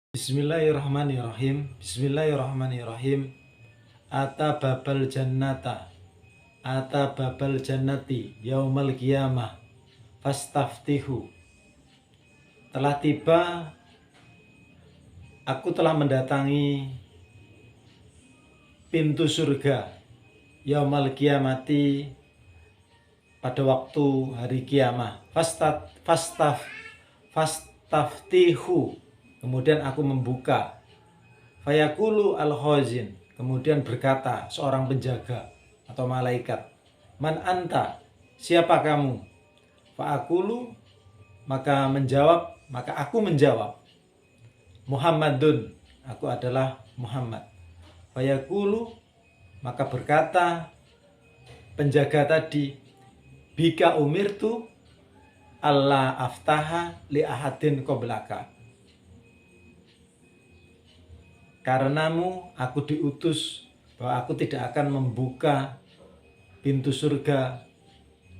Bismillahirrahmanirrahim. Bismillahirrahmanirrahim. Ata babal jannata. Ata babal jannati yaumal qiyamah. Fastaftihu. Telah tiba, aku telah mendatangi pintu surga yaumal qiyamati pada waktu hari kiamah. Fastaftihu. Kemudian aku membuka. Fayaqulu al-khazin. Kemudian berkata seorang penjaga atau malaikat, man anta? Siapa kamu? Fa'aqulu, maka aku menjawab, Muhammadun, aku adalah Muhammad. Fayaqulu, maka berkata penjaga tadi, bika umirtu Allah aftaha li ahadin qablaka. Karenamu aku diutus bahwa aku tidak akan membuka pintu surga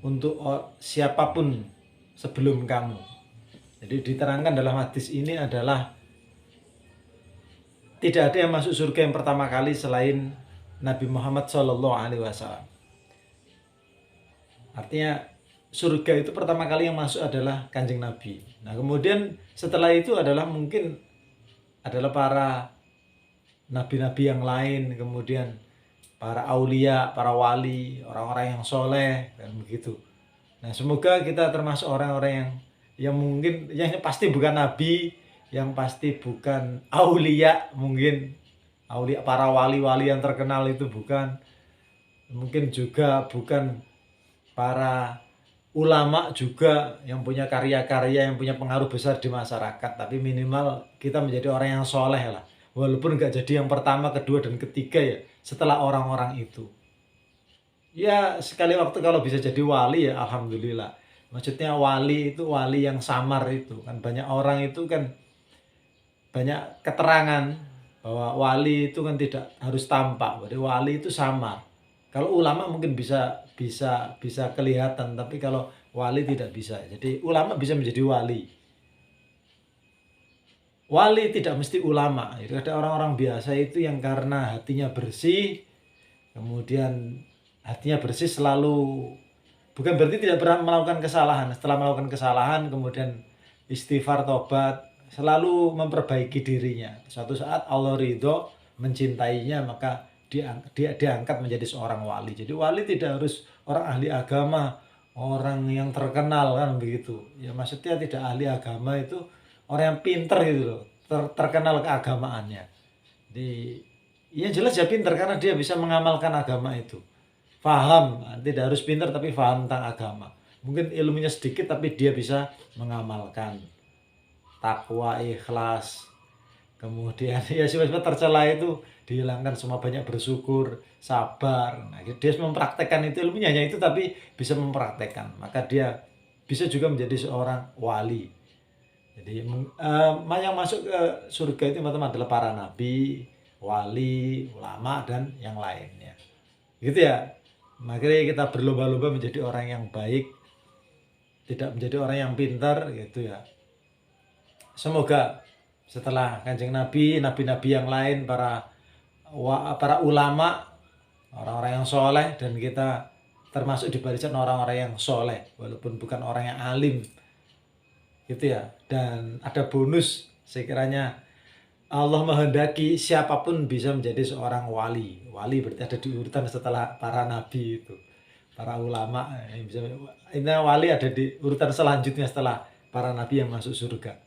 untuk siapapun sebelum kamu. Jadi diterangkan dalam hadis ini adalah tidak ada yang masuk surga yang pertama kali selain Nabi Muhammad SAW. Artinya surga itu pertama kali yang masuk adalah Kanjeng Nabi. Nah kemudian setelah itu adalah mungkin adalah para nabi-nabi yang lain, kemudian para aulia, para wali, orang-orang yang soleh, dan begitu. Nah semoga kita termasuk orang-orang yang mungkin, yang pasti bukan nabi, yang pasti bukan aulia, mungkin aulia, para wali-wali yang terkenal itu bukan, mungkin juga bukan para ulama juga yang punya karya-karya, yang punya pengaruh besar di masyarakat, tapi minimal kita menjadi orang yang soleh lah. Walaupun nggak jadi yang pertama, kedua, dan ketiga ya setelah orang-orang itu. Ya sekali waktu kalau bisa jadi wali ya alhamdulillah. Maksudnya wali itu wali yang samar itu kan, banyak orang itu kan banyak keterangan bahwa wali itu kan tidak harus tampak. Jadi wali itu samar. Kalau ulama mungkin bisa kelihatan, tapi kalau wali tidak bisa. Jadi ulama bisa menjadi wali. Wali tidak mesti ulama. Jadi ada orang-orang biasa itu yang karena hatinya bersih, kemudian hatinya bersih selalu, bukan berarti tidak pernah melakukan kesalahan. Setelah melakukan kesalahan, kemudian istighfar, tobat, selalu memperbaiki dirinya. Suatu saat Allah ridho, mencintainya, maka dia diangkat menjadi seorang wali. Jadi wali tidak harus orang ahli agama, orang yang terkenal kan begitu. Ya maksudnya tidak ahli agama itu orang yang pinter gitu loh, terkenal keagamaannya. Jadi ya jelas ya pinter karena dia bisa mengamalkan agama itu. Faham, tidak harus pinter tapi faham tentang agama. Mungkin ilmunya sedikit tapi dia bisa mengamalkan. Takwa, ikhlas, kemudian ya sifat-sifat tercela itu dihilangkan, semua banyak bersyukur, sabar. Nah, dia mempraktekkan itu, ilmunya hanya itu tapi bisa mempraktekkan. Maka dia bisa juga menjadi seorang wali. Jadi yang masuk ke surga itu teman-teman adalah para nabi, wali, ulama, dan yang lainnya. Gitu ya. Makanya kita berlomba-lomba menjadi orang yang baik, tidak menjadi orang yang pintar gitu ya. Semoga setelah Kanjeng Nabi, nabi-nabi yang lain, para ulama, orang-orang yang soleh, dan kita termasuk di barisan orang-orang yang soleh, walaupun bukan orang yang alim. Gitu ya. Dan ada bonus, sekiranya Allah menghendaki siapapun bisa menjadi seorang wali. Wali berarti ada di urutan setelah para nabi itu, para ulama yang bisa. Ini wali ada di urutan selanjutnya setelah para nabi yang masuk surga.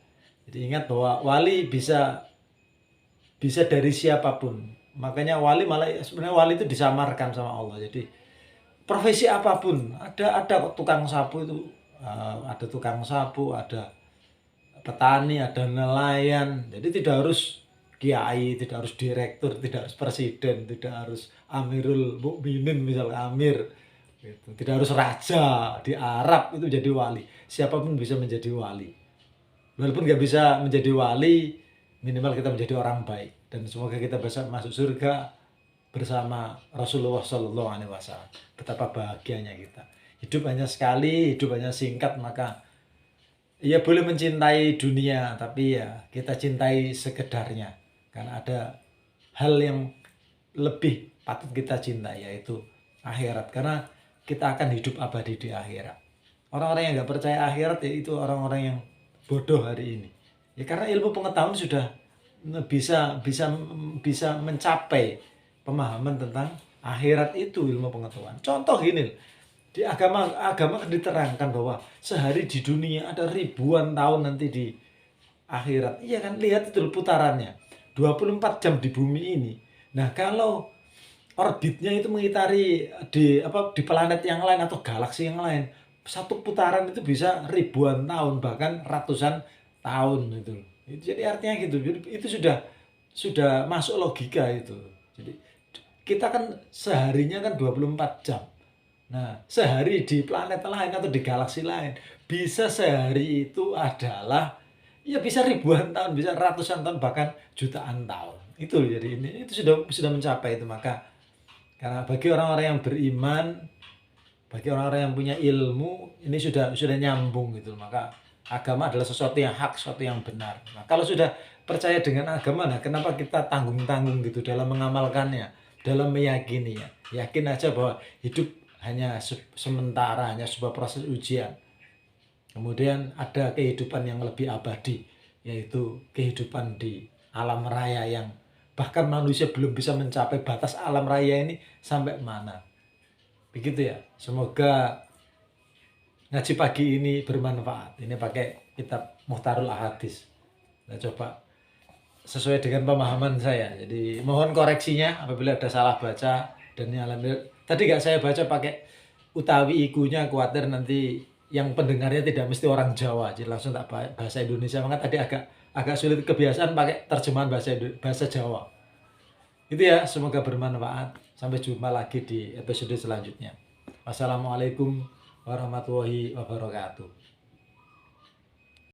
Jadi ingat bahwa wali bisa dari siapapun. Makanya wali malah sebenarnya wali itu disamarkan sama Allah. Jadi profesi apapun, ada tukang sapu itu, ada tukang sapu, ada petani, ada nelayan. Jadi tidak harus kiai, tidak harus direktur, tidak harus presiden, tidak harus Amirul Mukminin misalnya Amir, gitu. Tidak harus raja di Arab itu jadi wali. Siapapun bisa menjadi wali. Walaupun nggak bisa menjadi wali, minimal kita menjadi orang baik. Dan semoga kita bisa masuk surga bersama Rasulullah SAW. Betapa bahagianya kita. Hidup hanya sekali, hidup hanya singkat, maka Ya boleh mencintai dunia, tapi ya kita cintai sekedarnya. Karena ada hal yang lebih patut kita cintai, yaitu akhirat. Karena kita akan hidup abadi di akhirat. Orang-orang yang nggak percaya akhirat, ya itu orang-orang yang bodoh hari ini. Ya karena ilmu pengetahuan sudah bisa bisa bisa mencapai pemahaman tentang akhirat itu ilmu pengetahuan. Contoh gini, di agama kan diterangkan bahwa sehari di dunia ada ribuan tahun nanti di akhirat. Iya kan, lihat itu putarannya. 24 jam di bumi ini. Nah, kalau orbitnya itu mengitari di planet yang lain atau galaksi yang lain, satu putaran itu bisa ribuan tahun bahkan ratusan tahun itu. Jadi artinya gitu. Itu sudah masuk logika itu. Jadi kita kan seharinya kan 24 jam. Nah, sehari di planet lain atau di galaksi lain, bisa sehari itu adalah ya bisa ribuan tahun, bisa ratusan tahun, bahkan jutaan tahun. Itu jadi ini itu sudah mencapai itu. Maka karena bagi orang-orang yang beriman, bagi orang-orang yang punya ilmu, ini sudah nyambung gitu. Maka agama adalah sesuatu yang hak, sesuatu yang benar. Nah, kalau sudah percaya dengan agama, nah kenapa kita tanggung-tanggung gitu dalam mengamalkannya, dalam meyakininya? Yakin aja bahwa hidup hanya sementara, hanya sebuah proses ujian. Kemudian ada kehidupan yang lebih abadi, yaitu kehidupan di alam raya yang bahkan manusia belum bisa mencapai batas alam raya ini sampai mana. Begitu ya. Semoga ngaji pagi ini bermanfaat. Ini pakai kitab Muhtarul Ahadits. Nah, coba sesuai dengan pemahaman saya. Jadi mohon koreksinya apabila ada salah baca dan yang lain. Tadi nggak saya baca pakai utawi ikunya, khawatir nanti yang pendengarnya tidak mesti orang Jawa, jadi langsung tak bahasa Indonesia. Maka tadi agak sulit kebiasaan pakai terjemahan bahasa Jawa. Itu ya, semoga bermanfaat. Sampai jumpa lagi di episode selanjutnya. Wassalamualaikum warahmatullahi wabarakatuh.